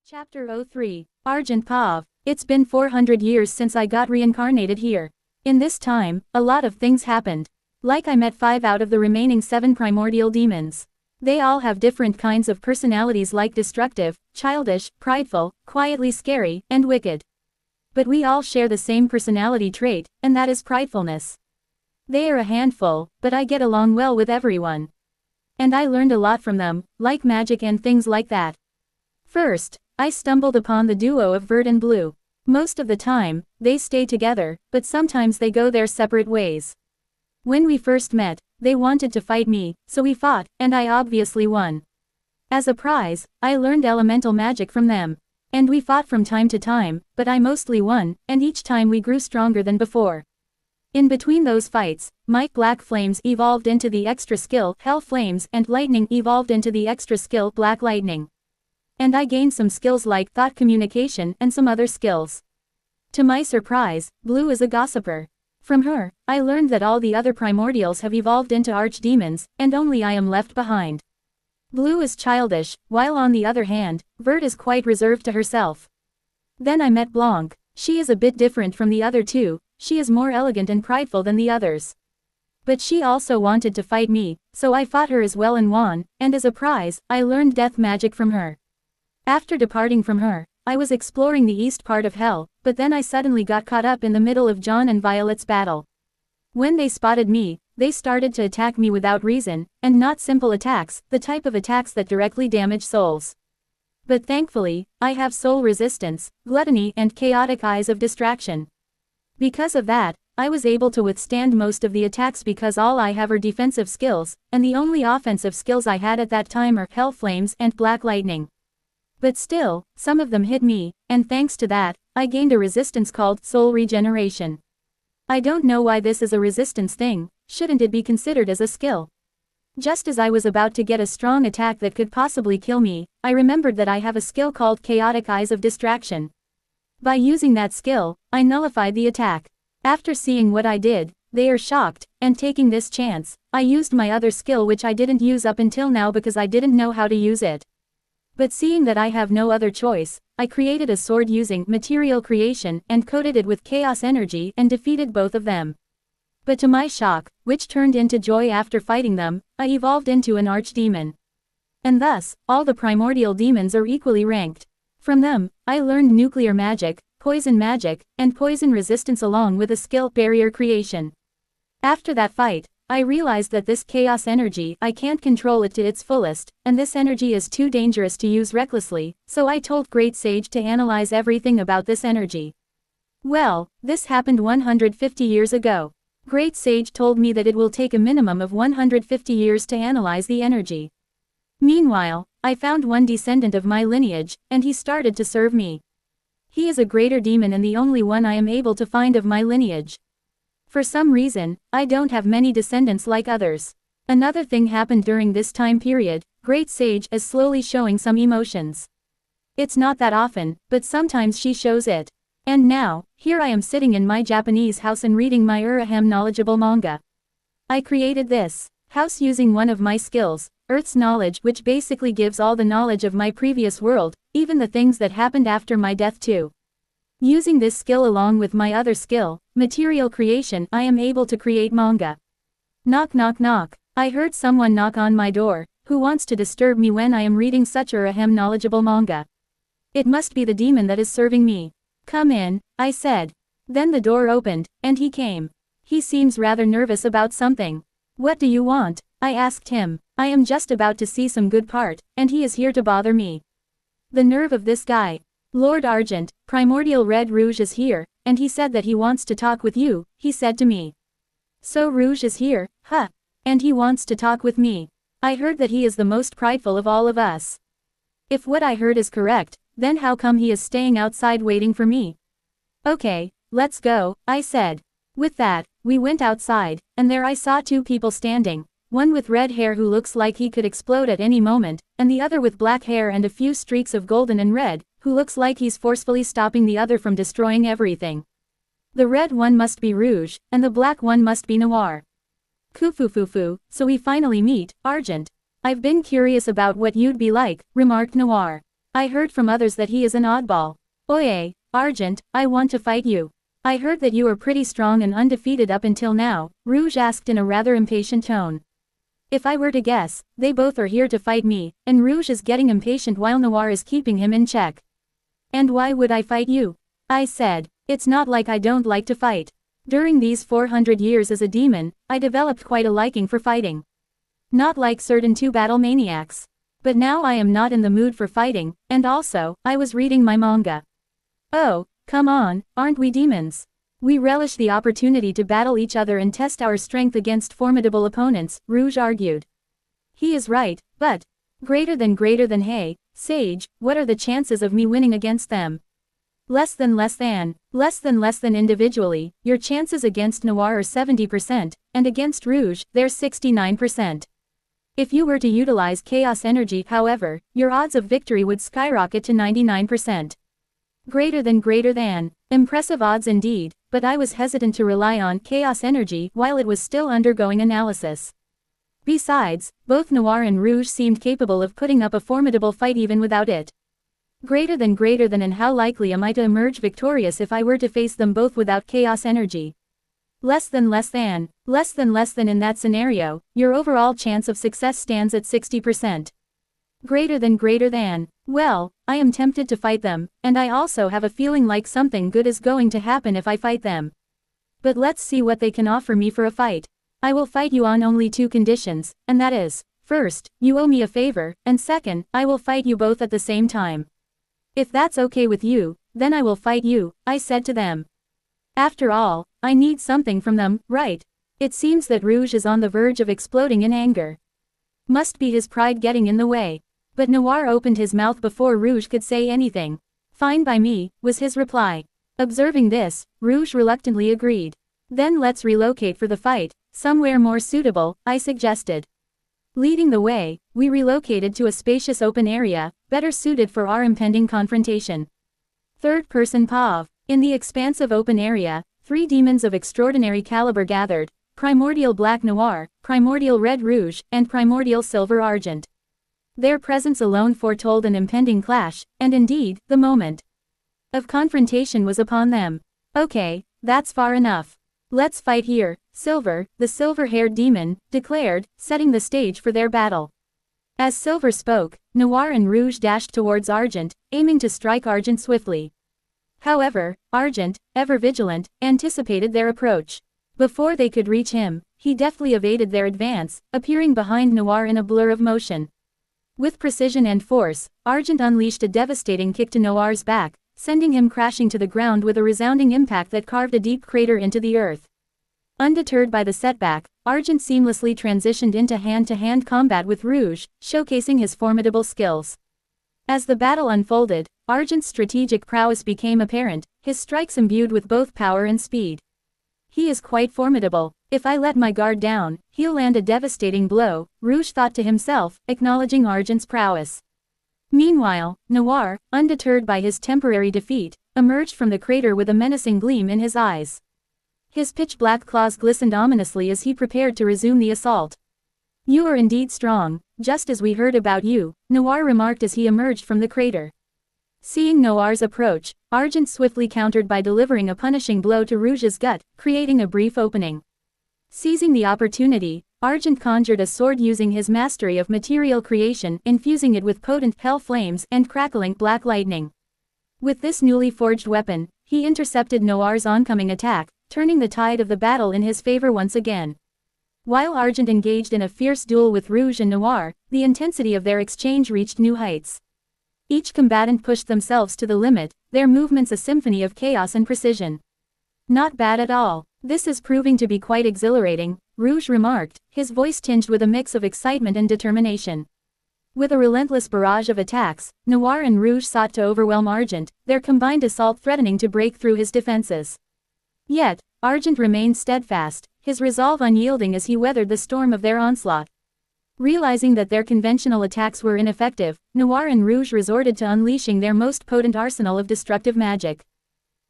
Chapter 03, Argent Pav. It's been 400 years since I got reincarnated here. In this time, a lot of things happened. Like I met 5 out of the remaining 7 primordial demons. They all have different kinds of personalities like destructive, childish, prideful, quietly scary, and wicked. But we all share the same personality trait, and that is pridefulness. They are a handful, but I get along well with everyone. And I learned a lot from them, like magic and things like that. First, I stumbled upon the duo of Vert and Blue. Most of the time, they stay together, but sometimes they go their separate ways. When we first met, they wanted to fight me, so we fought, and I obviously won. As a prize, I learned elemental magic from them. And we fought from time to time, but I mostly won, and each time we grew stronger than before. In between those fights, my Black Flames evolved into the extra skill Hell Flames and Lightning evolved into the extra skill Black Lightning. And I gained some skills like thought communication and some other skills. To my surprise, Blue is a gossiper. From her, I learned that all the other primordials have evolved into archdemons, and only I am left behind. Blue is childish, while on the other hand, Vert is quite reserved to herself. Then I met Blanc. She is a bit different from the other two, she is more elegant and prideful than the others. But she also wanted to fight me, so I fought her as well and won, and as a prize, I learned death magic from her. After departing from her, I was exploring the east part of Hell, but then I suddenly got caught up in the middle of John and Violet's battle. When they spotted me, they started to attack me without reason, and not simple attacks, the type of attacks that directly damage souls. But thankfully, I have soul resistance, gluttony and chaotic eyes of distraction. Because of that, I was able to withstand most of the attacks because all I have are defensive skills, and the only offensive skills I had at that time are Hell Flames and Black Lightning. But still, some of them hit me, and thanks to that, I gained a resistance called soul regeneration. I don't know why this is a resistance thing, shouldn't it be considered as a skill? Just as I was about to get a strong attack that could possibly kill me, I remembered that I have a skill called Chaotic Eyes of Distraction. By using that skill, I nullified the attack. After seeing what I did, they are shocked, and taking this chance, I used my other skill which I didn't use up until now because I didn't know how to use it. But seeing that I have no other choice, I created a sword using material creation and coated it with chaos energy and defeated both of them. But to my shock, which turned into joy after fighting them, I evolved into an archdemon. And thus, all the primordial demons are equally ranked. From them, I learned nuclear magic, poison magic, and poison resistance along with a skill barrier creation. After that fight, I realized that this chaos energy I can't control it to its fullest, and this energy is too dangerous to use recklessly, so I told Great Sage to analyze everything about this energy. Well, this happened 150 years ago. Great Sage told me that it will take a minimum of 150 years to analyze the energy. Meanwhile, I found one descendant of my lineage, and he started to serve me. He is a greater demon and the only one I am able to find of my lineage. For some reason, I don't have many descendants like others. Another thing happened during this time period, Great Sage is slowly showing some emotions. It's not that often, but sometimes she shows it. And now, here I am sitting in my Japanese house and reading my knowledgeable manga. I created this house using one of my skills, Earth's Knowledge, which basically gives all the knowledge of my previous world, even the things that happened after my death too. Using this skill along with my other skill, material creation, I am able to create manga. Knock knock knock. I heard someone knock on my door, who wants to disturb me when I am reading such knowledgeable manga. It must be the demon that is serving me. Come in, I said. Then the door opened, and he came. He seems rather nervous about something. What do you want? I asked him. I am just about to see some good part, and he is here to bother me. The nerve of this guy. Lord Argent, Primordial Red Rouge is here, and he said that he wants to talk with you, he said to me. So Rouge is here, huh? And he wants to talk with me. I heard that he is the most prideful of all of us. If what I heard is correct, then how come he is staying outside waiting for me? Okay, let's go, I said. With that, we went outside, and there I saw 2 people standing, one with red hair who looks like he could explode at any moment, and the other with black hair and a few streaks of golden and red, who looks like he's forcefully stopping the other from destroying everything. The red one must be Rouge, and the black one must be Noir. Kufufufu, so we finally meet, Argent. I've been curious about what you'd be like, remarked Noir. I heard from others that he is an oddball. Oye, Argent, I want to fight you. I heard that you are pretty strong and undefeated up until now, Rouge asked in a rather impatient tone. If I were to guess, they both are here to fight me, and Rouge is getting impatient while Noir is keeping him in check. And why would I fight you? I said. It's not like I don't like to fight. During these 400 years as a demon, I developed quite a liking for fighting. Not like certain two battle maniacs. But now I am not in the mood for fighting, and also, I was reading my manga. Oh, come on, aren't we demons? We relish the opportunity to battle each other and test our strength against formidable opponents, Rouge argued. He is right, but greater than hey, Sage, what are the chances of me winning against them? Less than individually, your chances against Noir are 70%, and against Rouge, they're 69%. If you were to utilize chaos energy, however, your odds of victory would skyrocket to 99%. Greater than. Impressive odds indeed, but I was hesitant to rely on chaos energy while it was still undergoing analysis. Besides, both Noir and Rouge seemed capable of putting up a formidable fight even without it. Greater than and how likely am I to emerge victorious if I were to face them both without chaos energy? Less than in that scenario, your overall chance of success stands at 60%. Greater than. Well, I am tempted to fight them, and I also have a feeling like something good is going to happen if I fight them. But let's see what they can offer me for a fight. I will fight you on only two conditions, and that is, first, you owe me a favor, and second, I will fight you both at the same time. If that's okay with you, then I will fight you, I said to them. After all, I need something from them, right? It seems that Rouge is on the verge of exploding in anger. Must be his pride getting in the way. But Noir opened his mouth before Rouge could say anything. Fine by me, was his reply. Observing this, Rouge reluctantly agreed. Then let's relocate for the fight, somewhere more suitable, I suggested. Leading the way, we relocated to a spacious open area, better suited for our impending confrontation. Third-person POV. In the expansive open area, 3 demons of extraordinary caliber gathered, Primordial Black Noir, Primordial Red Rouge, and Primordial Silver Argent. Their presence alone foretold an impending clash, and indeed, the moment of confrontation was upon them. Okay, that's far enough. Let's fight here, Silver, the silver-haired demon, declared, setting the stage for their battle. As Silver spoke, Noir and Rouge dashed towards Argent, aiming to strike Argent swiftly. However, Argent, ever vigilant, anticipated their approach. Before they could reach him, he deftly evaded their advance, appearing behind Noir in a blur of motion. With precision and force, Argent unleashed a devastating kick to Noir's back, sending him crashing to the ground with a resounding impact that carved a deep crater into the earth. Undeterred by the setback, Argent seamlessly transitioned into hand-to-hand combat with Rouge, showcasing his formidable skills. As the battle unfolded, Argent's strategic prowess became apparent, his strikes imbued with both power and speed. He is quite formidable. If I let my guard down, he'll land a devastating blow, Rouge thought to himself, acknowledging Argent's prowess. Meanwhile, Noir, undeterred by his temporary defeat, emerged from the crater with a menacing gleam in his eyes. His pitch-black claws glistened ominously as he prepared to resume the assault. You are indeed strong, just as we heard about you, Noir remarked as he emerged from the crater. Seeing Noir's approach, Argent swiftly countered by delivering a punishing blow to Rouge's gut, creating a brief opening. Seizing the opportunity, Argent conjured a sword using his mastery of material creation, infusing it with potent hell flames and crackling black lightning. With this newly forged weapon, he intercepted Noir's oncoming attack, turning the tide of the battle in his favor once again. While Argent engaged in a fierce duel with Rouge and Noir, the intensity of their exchange reached new heights. Each combatant pushed themselves to the limit, their movements a symphony of chaos and precision. Not bad at all. This is proving to be quite exhilarating, Rouge remarked, his voice tinged with a mix of excitement and determination. With a relentless barrage of attacks, Noir and Rouge sought to overwhelm Argent, their combined assault threatening to break through his defenses. Yet, Argent remained steadfast, his resolve unyielding as he weathered the storm of their onslaught. Realizing that their conventional attacks were ineffective, Noir and Rouge resorted to unleashing their most potent arsenal of destructive magic.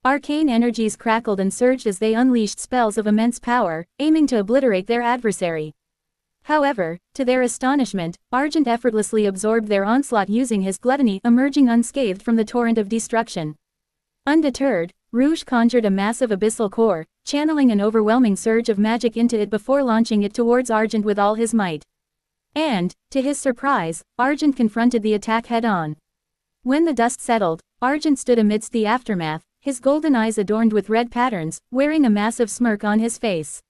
Arcane energies crackled and surged as they unleashed spells of immense power, aiming to obliterate their adversary. However, to their astonishment, Argent effortlessly absorbed their onslaught using his gluttony, emerging unscathed from the torrent of destruction. Undeterred, Rouge conjured a massive abyssal core, channeling an overwhelming surge of magic into it before launching it towards Argent with all his might. And, to his surprise, Argent confronted the attack head-on. When the dust settled, Argent stood amidst the aftermath, his golden eyes adorned with red patterns, wearing a massive smirk on his face.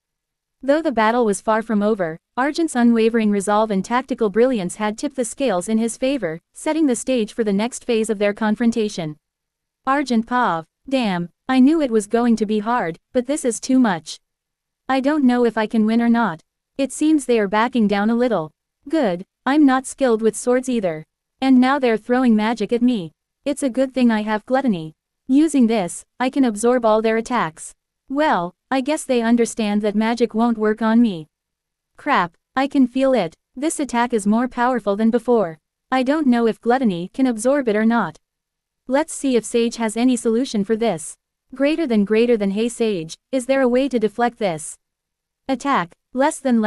Though the battle was far from over, Argent's unwavering resolve and tactical brilliance had tipped the scales in his favor, setting the stage for the next phase of their confrontation. Argent Pav. Damn, I knew it was going to be hard, but this is too much. I don't know if I can win or not. It seems they are backing down a little. Good, I'm not skilled with swords either. And now they're throwing magic at me. It's a good thing I have gluttony. Using this, I can absorb all their attacks. Well, I guess they understand that magic won't work on me. Crap, I can feel it. This attack is more powerful than before. I don't know if gluttony can absorb it or not. Let's see if Sage has any solution for this. Greater than hey Sage, is there a way to deflect this? Attack, less than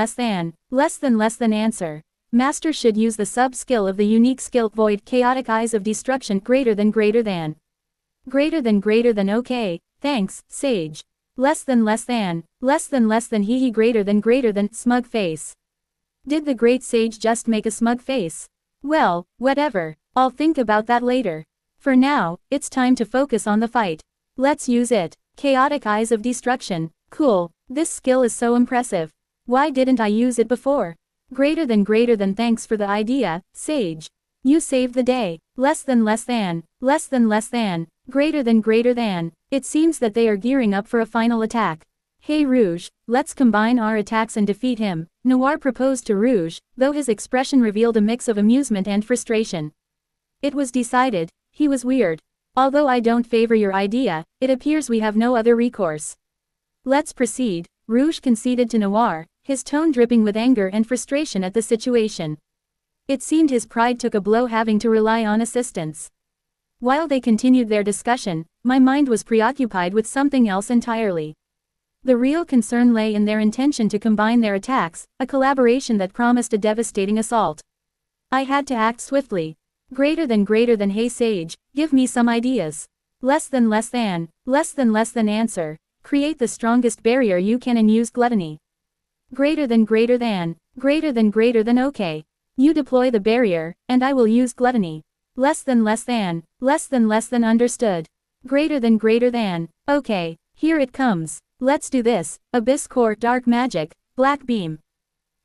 answer. Master should use the sub-skill of the unique skill Void Chaotic Eyes of Destruction greater than okay, thanks, Sage. Less than he greater than smug face. Did the great sage just make a smug face? Well, whatever, I'll think about that later. For now, it's time to focus on the fight. Let's use it. Chaotic Eyes of Destruction, cool, this skill is so impressive. Why didn't I use it before? Greater than thanks for the idea, Sage. You saved the day. Less than greater than. It seems that they are gearing up for a final attack. Hey Rouge, let's combine our attacks and defeat him, Noir proposed to Rouge, though his expression revealed a mix of amusement and frustration. It was decided. He was weird. Although I don't favor your idea, it appears we have no other recourse. Let's proceed, Rouge conceded to Noir, his tone dripping with anger and frustration at the situation. It seemed his pride took a blow having to rely on assistance. While they continued their discussion, my mind was preoccupied with something else entirely. The real concern lay in their intention to combine their attacks, a collaboration that promised a devastating assault. I had to act swiftly. Greater than hey Sage, give me some ideas. Less than answer. Create the strongest barrier you can and use gluttony. Greater than okay. You deploy the barrier, and I will use gluttony. Less than understood. Greater than, okay, here it comes. Let's do this, Abyss Core Dark Magic, Black Beam.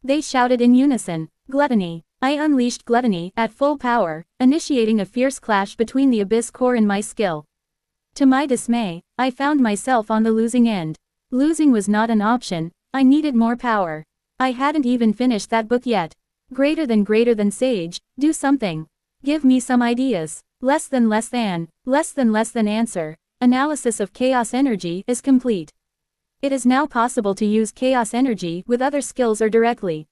They shouted in unison, Gluttony. I unleashed gluttony at full power, initiating a fierce clash between the Abyss Core and my skill. To my dismay, I found myself on the losing end. Losing was not an option, I needed more power. I hadn't even finished that book yet. Greater than Sage, do something. Give me some ideas. Less than answer. Analysis of chaos energy is complete. It is now possible to use chaos energy with other skills or directly.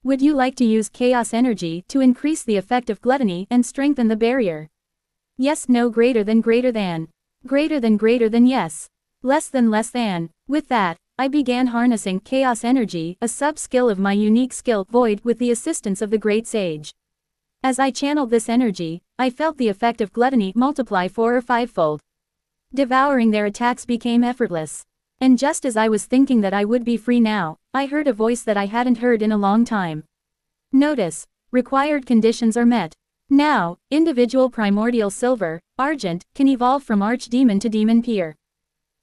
Would you like to use chaos energy to increase the effect of gluttony and strengthen the barrier? Yes, no, greater than. Yes. Less than. With that, I began harnessing chaos energy, a sub-skill of my unique skill Void, with the assistance of the great sage. As I channeled this energy, I felt the effect of gluttony multiply 4 or 5-fold. Devouring their attacks became effortless. And just as I was thinking that I would be free now, I heard a voice that I hadn't heard in a long time. Notice, required conditions are met. Now, individual primordial silver, Argent, can evolve from Archdemon to Demon Peer.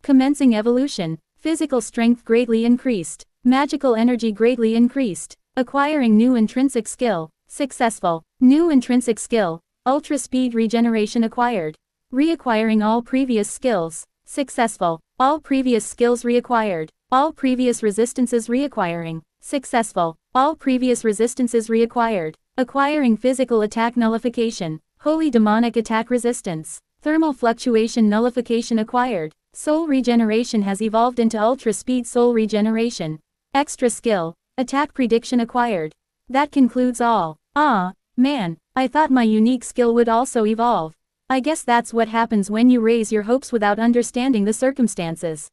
Commencing evolution, physical strength greatly increased, magical energy greatly increased, acquiring new intrinsic skill, successful, new intrinsic skill, ultra speed regeneration acquired, reacquiring all previous skills, successful, all previous skills reacquired, all previous resistances reacquiring, successful, all previous resistances reacquired, acquiring physical attack nullification, holy demonic attack resistance, thermal fluctuation nullification acquired, soul regeneration has evolved into ultra speed soul regeneration, extra skill, attack prediction acquired. That concludes all. Ah, man, I thought my unique skill would also evolve. I guess that's what happens when you raise your hopes without understanding the circumstances.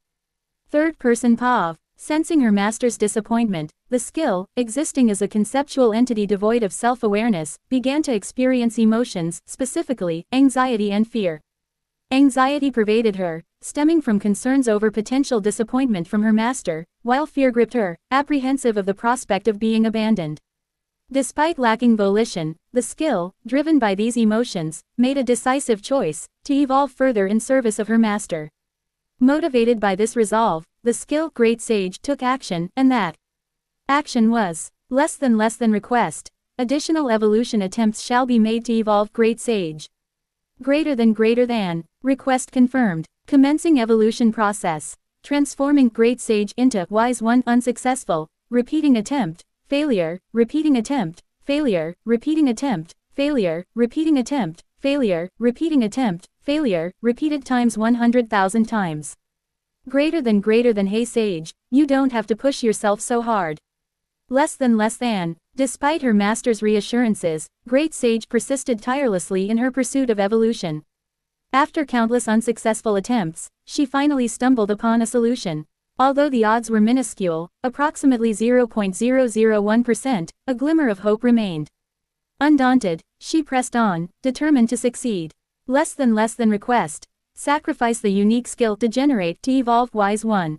Third person Pav. Sensing her master's disappointment, the skill, existing as a conceptual entity devoid of self-awareness, began to experience emotions, specifically, anxiety and fear. Anxiety pervaded her, stemming from concerns over potential disappointment from her master, while fear gripped her, apprehensive of the prospect of being abandoned. Despite lacking volition, the skill, driven by these emotions, made a decisive choice, to evolve further in service of her master. Motivated by this resolve, the skill Great Sage took action, and that action was less than request. Additional evolution attempts shall be made to evolve Great Sage. Greater than, request confirmed. Commencing evolution process. Transforming Great Sage into Wise One unsuccessful. Repeating attempt, failure, repeating attempt, failure, repeating attempt, failure, repeating attempt, failure, repeating attempt, failure, repeated times 100,000 times. Greater than hey Sage, you don't have to push yourself so hard. Less than, despite her master's reassurances, Great Sage persisted tirelessly in her pursuit of evolution. After countless unsuccessful attempts, she finally stumbled upon a solution. Although the odds were minuscule, approximately 0.001%, a glimmer of hope remained. Undaunted, she pressed on, determined to succeed. Less than request. Sacrifice the unique skill to generate to evolve Wise One.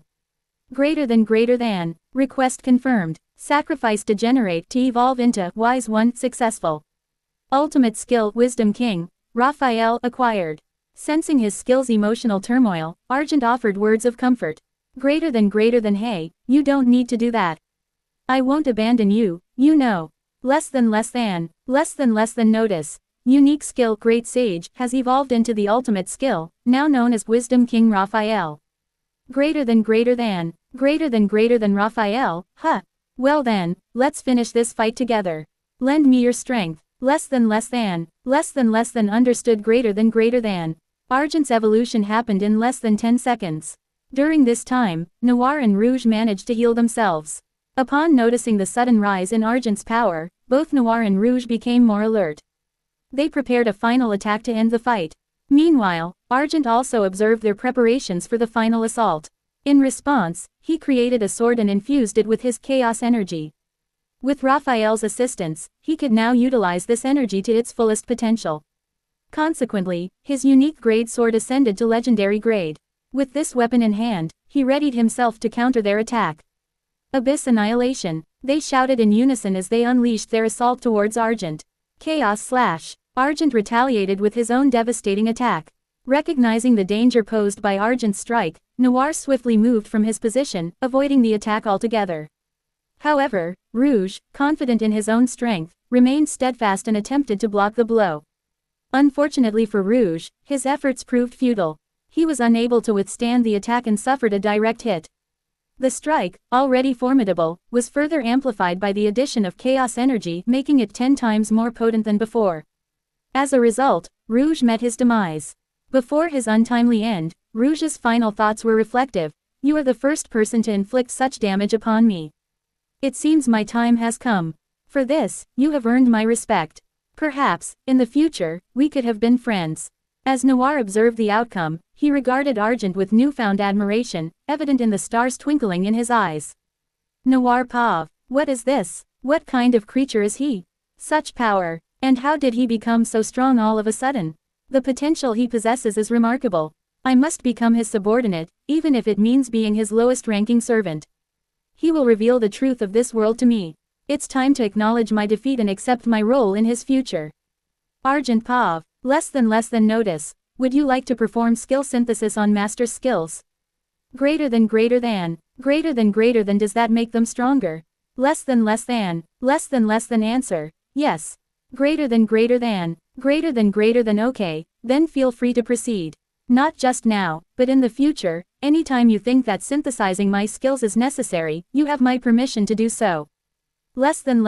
Greater than, request confirmed. Sacrifice to generate to evolve into Wise One successful. Ultimate skill Wisdom King, Raphael acquired. Sensing his skill's emotional turmoil, Argent offered words of comfort. Greater than hey, you don't need to do that. I won't abandon you, you know. Less than notice. Unique skill Great Sage has evolved into the ultimate skill, now known as Wisdom King Raphael. Greater than Raphael, huh? Well then, let's finish this fight together. Lend me your strength. Less than understood. Greater than. Argent's evolution happened in less than 10 seconds. During this time, Noir and Rouge managed to heal themselves. Upon noticing the sudden rise in Argent's power, both Noir and Rouge became more alert. They prepared a final attack to end the fight. Meanwhile, Argent also observed their preparations for the final assault. In response, he created a sword and infused it with his chaos energy. With Raphael's assistance, he could now utilize this energy to its fullest potential. Consequently, his unique grade sword ascended to legendary grade. With this weapon in hand, he readied himself to counter their attack. Abyss Annihilation, they shouted in unison as they unleashed their assault towards Argent. Chaos Slash. Argent retaliated with his own devastating attack. Recognizing the danger posed by Argent's strike, Noir swiftly moved from his position, avoiding the attack altogether. However, Rouge, confident in his own strength, remained steadfast and attempted to block the blow. Unfortunately for Rouge, his efforts proved futile. He was unable to withstand the attack and suffered a direct hit. The strike, already formidable, was further amplified by the addition of chaos energy, making it 10 times more potent than before. As a result, Rouge met his demise. Before his untimely end, Rouge's final thoughts were reflective. You are the first person to inflict such damage upon me. It seems my time has come. For this, you have earned my respect. Perhaps, in the future, we could have been friends. As Noir observed the outcome, he regarded Argent with newfound admiration, evident in the stars twinkling in his eyes. Noir Pav, what is this? What kind of creature is he? Such power, and how did he become so strong all of a sudden? The potential he possesses is remarkable. I must become his subordinate, even if it means being his lowest-ranking servant. He will reveal the truth of this world to me. It's time to acknowledge my defeat and accept my role in his future. Argent Pav, less than notice. Would you like to perform skill synthesis on master's skills? Greater than. Does that make them stronger? Less than answer. Yes. Greater than. Okay, then feel free to proceed. Not just now, but in the future, anytime you think that synthesizing my skills is necessary, you have my permission to do so. Less than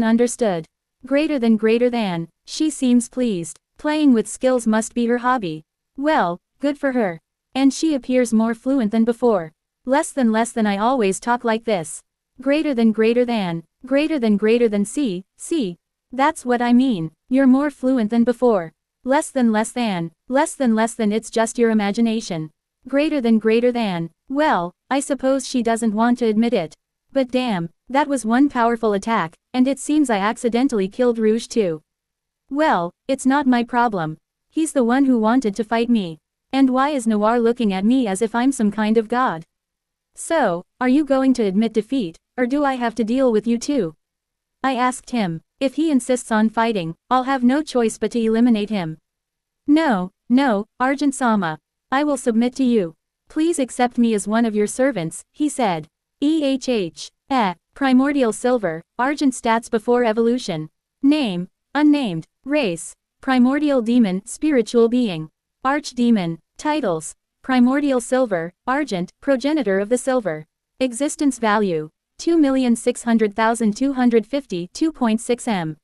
understood. Greater than, she seems pleased. Playing with skills must be her hobby. Well, good for her. And she appears more fluent than before. Less than I always talk like this. Greater than. See. That's what I mean. You're more fluent than before. Less than it's just your imagination. Greater than. Well, I suppose she doesn't want to admit it. But damn, that was one powerful attack, and it seems I accidentally killed Rouge too. Well, it's not my problem. He's the one who wanted to fight me. And why is Noir looking at me as if I'm some kind of god? So, are you going to admit defeat, or do I have to deal with you too? I asked him. If he insists on fighting, I'll have no choice but to eliminate him. No, Argent-sama. I will submit to you. Please accept me as one of your servants, he said. Primordial Silver, Argent stats before evolution. Name, unnamed. Race, Primordial Demon, Spiritual Being. Archdemon. Titles, Primordial Silver, Argent, Progenitor of the Silver. Existence value, 2,600,250, 2.6 m.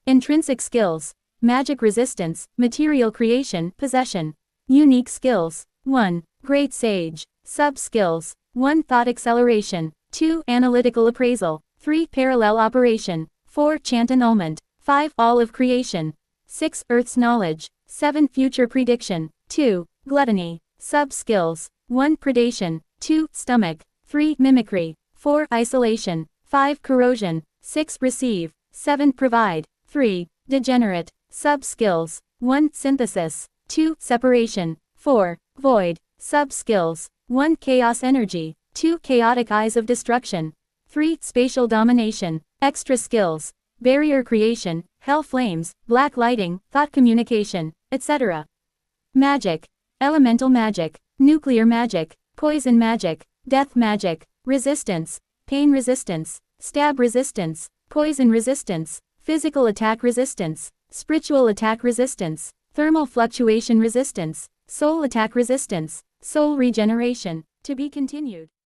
Intrinsic skills, Magic Resistance, Material Creation, Possession. Unique skills, 1. Great Sage. Sub-skills, 1. Thought Acceleration, 2. Analytical Appraisal, 3. Parallel Operation, 4. Chant Annulment, 5. All of Creation, 6. Earth's Knowledge, 7. Future Prediction, 2. Gluttony. Sub-skills, 1. Predation, 2. Stomach, 3. Mimicry, 4. Isolation, 5. Corrosion, 6. Receive, 7. Provide, 3. Degenerate. Sub-skills, 1. Synthesis, 2. Separation, 4. Void. Sub-skills, 1. Chaos Energy, 2. Chaotic Eyes of Destruction, 3. Spatial Domination. Extra skills, Barrier Creation, Hell Flames, Black Lighting, Thought Communication, etc. Magic. Elemental Magic, Nuclear Magic, Poison Magic, Death Magic, Resistance, Pain Resistance, Stab Resistance, Poison Resistance, Physical Attack Resistance, Spiritual Attack Resistance, Thermal Fluctuation Resistance, Soul Attack Resistance, Soul Regeneration. To be continued.